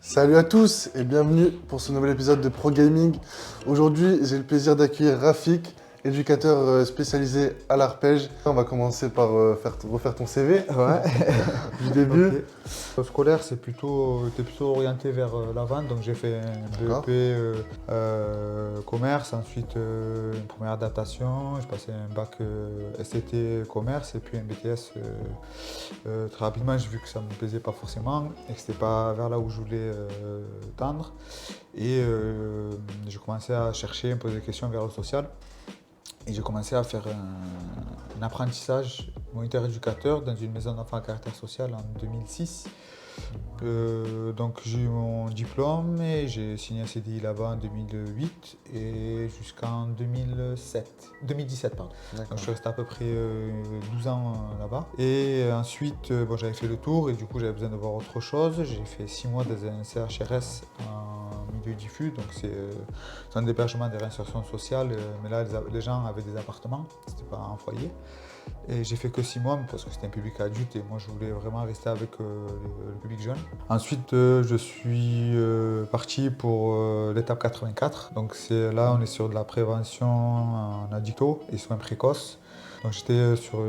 Salut à tous et bienvenue pour ce nouvel épisode de Pro Gaming. Aujourd'hui, j'ai le plaisir d'accueillir Rafik, éducateur spécialisé à l'arpège. On va commencer par refaire ton CV Ouais. du début. Ok. Au scolaire, t'es plutôt orienté vers la vente, donc j'ai fait un D'accord. BEP commerce, ensuite une première adaptation, j'ai passé un bac STT commerce et puis un BTS. Très rapidement, j'ai vu que ça ne me plaisait pas forcément et que c'était pas vers là où je voulais tendre. Et j'ai commencé à chercher, me poser des questions vers le social. Et j'ai commencé à faire un apprentissage moniteur éducateur dans une maison d'enfants à caractère social en 2006. Donc j'ai eu mon diplôme et j'ai signé un CDI là-bas en 2008 et jusqu'en 2017. Pardon. Donc je suis resté à peu près 12 ans là-bas. Et ensuite bon, j'avais fait le tour et du coup j'avais besoin de voir autre chose. J'ai fait 6 mois dans un CHRS en milieu diffus, donc c'est un hébergement de réinsertion sociale, mais là les gens avaient des appartements, c'était pas un foyer. Et j'ai fait que 6 mois parce que c'était un public adulte et moi je voulais vraiment rester avec le public jeune. Ensuite je suis parti pour l'étape 84. Donc là on est sur de la prévention en addicto et soins précoces. Donc j'étais sur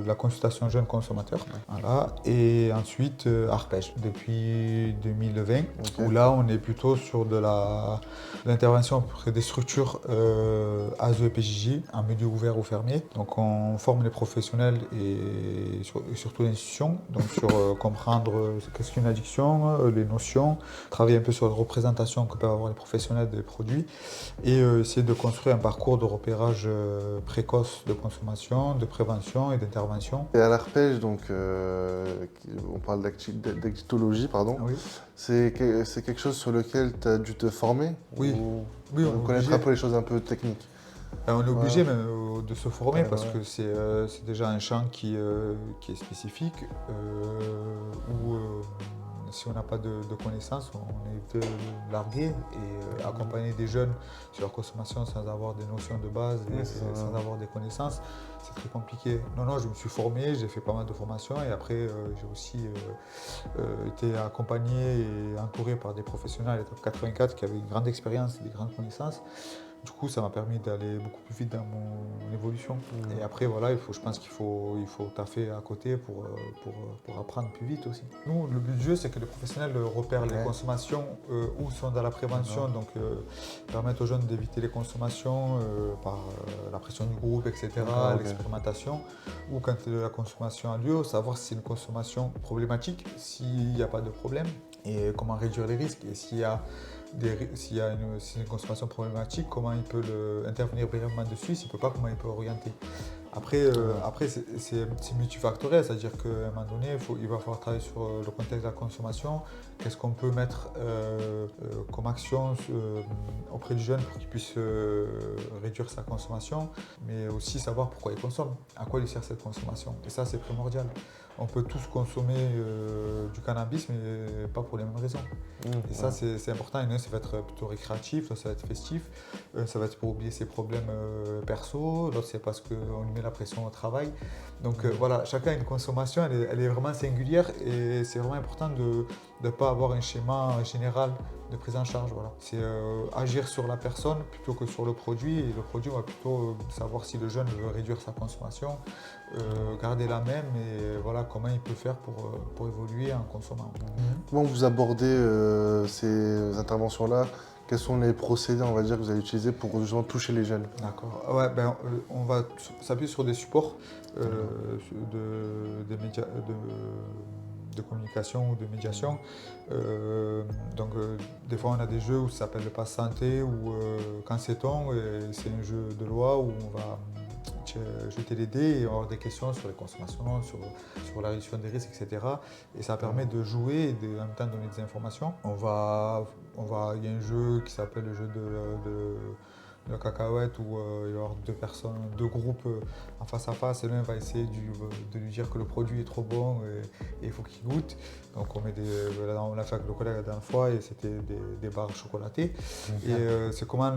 la consultation jeune consommateur. Voilà. Et ensuite arpège depuis 2020 où là on est plutôt sur de l'intervention auprès des structures ASE et PJJ en milieu ouvert ou fermé. Donc on forme les professionnels et surtout les institutions donc sur comprendre qu'est-ce qu'une addiction, les notions, travailler un peu sur la représentation que peuvent avoir les professionnels des produits et essayer de construire un parcours de repérage précoce de consommation, de prévention et d'intervention. Et à l'arpège, donc, on parle d'addictologie, pardon. Oui. C'est quelque chose sur lequel tu as dû te former? Oui. Ou Oui, on est connaître obligé. un peu les choses un peu techniques? On est obligé même de se former parce ouais. que c'est déjà un champ qui est spécifique où si on n'a pas de connaissances, on est largué et accompagner des jeunes sur leur consommation sans avoir des notions de base et sans avoir des connaissances, c'est très compliqué. Non, je me suis formé, j'ai fait pas mal de formations et après j'ai aussi été accompagné et entouré par des professionnels à l'étape 84 qui avaient une grande expérience et des grandes connaissances. Du coup, ça m'a permis d'aller beaucoup plus vite dans mon évolution. Et après, voilà, je pense qu'il faut taffer à côté pour apprendre plus vite aussi. Nous, le but du jeu, c'est que les professionnels repèrent les consommations où sont dans la prévention, donc permettre aux jeunes d'éviter les consommations par la pression du groupe, etc., l'expérimentation, ou quand la consommation a lieu, savoir si c'est une consommation problématique, s'il n'y a pas de problème, et comment réduire les risques, et s'il y a une consommation problématique, comment il peut intervenir brièvement dessus, s'il ne peut pas, comment il peut orienter. Après, c'est multifactoriel, c'est-à-dire qu'à un moment donné, il va falloir travailler sur le contexte de la consommation, qu'est-ce qu'on peut mettre comme action auprès du jeune pour qu'il puisse réduire sa consommation, mais aussi savoir pourquoi il consomme, à quoi il sert cette consommation. Et ça, c'est primordial. On peut tous consommer du cannabis, mais pas pour les mêmes raisons. Et ça, c'est important. Il y en a, ça va être plutôt récréatif, ça va être festif, ça va être pour oublier ses problèmes perso, l'autre, c'est parce qu'on lui met la pression au travail. Donc voilà, chacun a une consommation, elle est vraiment singulière et c'est vraiment important de ne pas avoir un schéma général de prise en charge. Voilà. C'est agir sur la personne plutôt que sur le produit. Et le produit, on va plutôt savoir si le jeune veut réduire sa consommation, garder la même et voilà comment il peut faire pour évoluer en consommant. Comment vous abordez ces interventions-là? Quels sont les procédés, on va dire, que vous allez utiliser pour justement toucher les jeunes? D'accord. Ouais, on va s'appuyer sur des supports de communication ou de médiation. Des fois, on a des jeux où ça s'appelle le pass santé ou quand c'est-on, c'est un jeu de loi où on va jeter les dés et avoir des questions sur les consommations, sur la réduction des risques, etc. Et ça permet de jouer et en même temps donner des informations. Il y a un jeu qui s'appelle le jeu la cacahuète où il va y avoir deux groupes en face à face et l'un va essayer de lui dire que le produit est trop bon et il faut qu'il goûte. Donc on l'a fait avec le collègue la dernière fois et c'était des barres chocolatées. Ok. Et c'est comment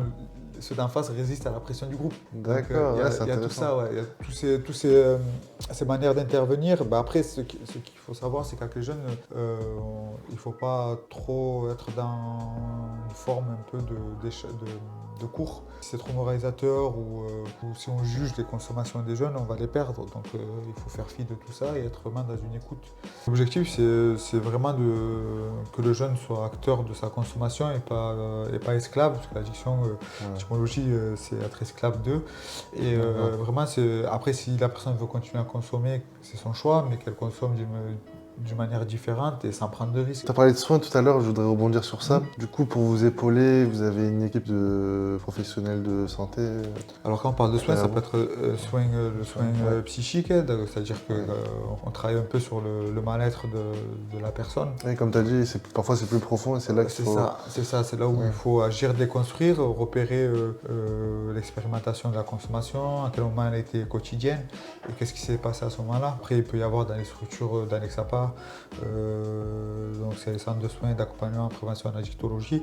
ceux d'en face résistent à la pression du groupe. D'accord, Donc, ouais, c'est il y a tout intéressant. ça, ouais. Il y a toutes ces manières d'intervenir. Bah, après, ce qu'il faut savoir, c'est qu'avec les jeunes, il ne faut pas trop être dans une forme un peu de cours. Si c'est trop moralisateur ou si on juge les consommations des jeunes, on va les perdre. Donc il faut faire fi de tout ça et être vraiment dans une écoute. L'objectif, c'est vraiment que le jeune soit acteur de sa consommation et pas esclave, parce que l'addiction, l'étymologie, c'est être esclave d'eux. Et vraiment, après, si la personne veut continuer à consommer, c'est son choix, mais qu'elle consomme d'une manière différente et sans prendre de risques. Tu as parlé de soins tout à l'heure, je voudrais rebondir sur ça. Du coup, pour vous épauler, vous avez une équipe de professionnels de santé. Alors quand on parle de soins, Ouais, ça bon. peut être le soin Ouais. psychique, c'est-à-dire qu'on travaille un peu sur le mal-être de la personne. Et comme tu as dit, parfois c'est plus profond et c'est là qu'il faut... C'est là où il faut agir, déconstruire, repérer l'expérimentation de la consommation, à quel moment elle a été quotidienne et qu'est-ce qui s'est passé à ce moment-là. Après, il peut y avoir dans les structures d'Annexapa, donc c'est les centres de soins d'accompagnement en prévention en addictologie,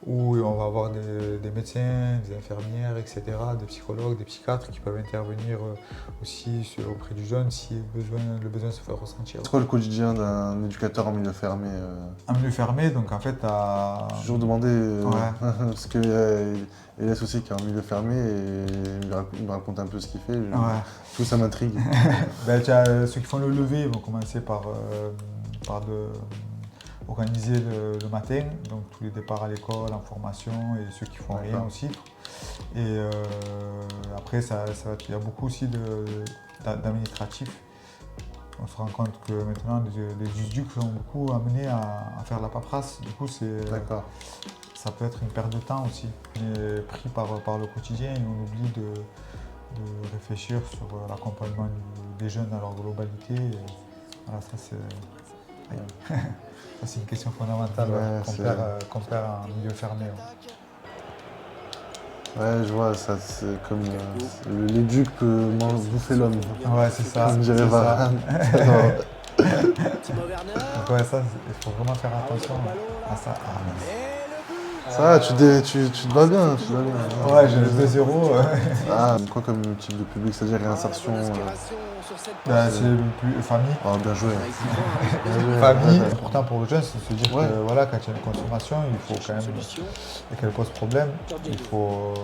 où on va avoir des médecins, des infirmières, etc., des psychologues, des psychiatres qui peuvent intervenir aussi auprès du jeune si le besoin se fait ressentir. C'est quoi le quotidien d'un éducateur en milieu fermé Un milieu fermé, donc en fait, J'ai toujours demandé, Ouais. parce qu'il y a Elias aussi qui est en milieu fermé et il me raconte un peu ce qu'il fait. Tout ça m'intrigue. Ben, tu as, ceux qui font le lever vont commencer par organiser le matin, donc tous les départs à l'école, en formation, et ceux qui font rien aussi. Et après, il y a beaucoup aussi d'administratifs. On se rend compte que maintenant, les USDUC sont beaucoup amenés à faire la paperasse. Du coup, D'accord. ça peut être une perte de temps aussi. On est pris par le quotidien et on oublie de réfléchir sur l'accompagnement des jeunes dans leur globalité. Et voilà, ça c'est une question fondamentale qu'on perd en milieu fermé. Ouais, je vois, ça c'est comme l'éduc peut bouffer l'homme. Ouais, c'est ça. Comme dirait Varane. Donc ouais, ça, il faut vraiment faire attention à ça. Ça va, tu te vas bien, tu te vas bien. Ouais, j'ai le 2-0. Ah, quoi comme type de public, c'est-à-dire réinsertion C'est le plus famille. Oh, bien joué. Famille, important pour le jeune, c'est de se dire que voilà, quand il y a une consommation, il faut quand même, et qu'elle pose problème, il faut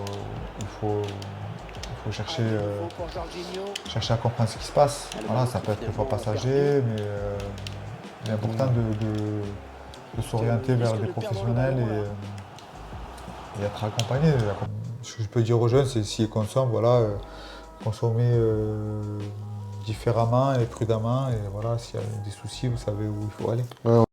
chercher à comprendre ce qui se passe. Voilà, ça peut être des fois passager, mais il est important de s'orienter vers des professionnels et être accompagné. Ce que je peux dire aux jeunes, c'est s'ils consomment, voilà, consommer différemment et prudemment. Et voilà, s'il y a des soucis, vous savez où il faut aller. Ouais,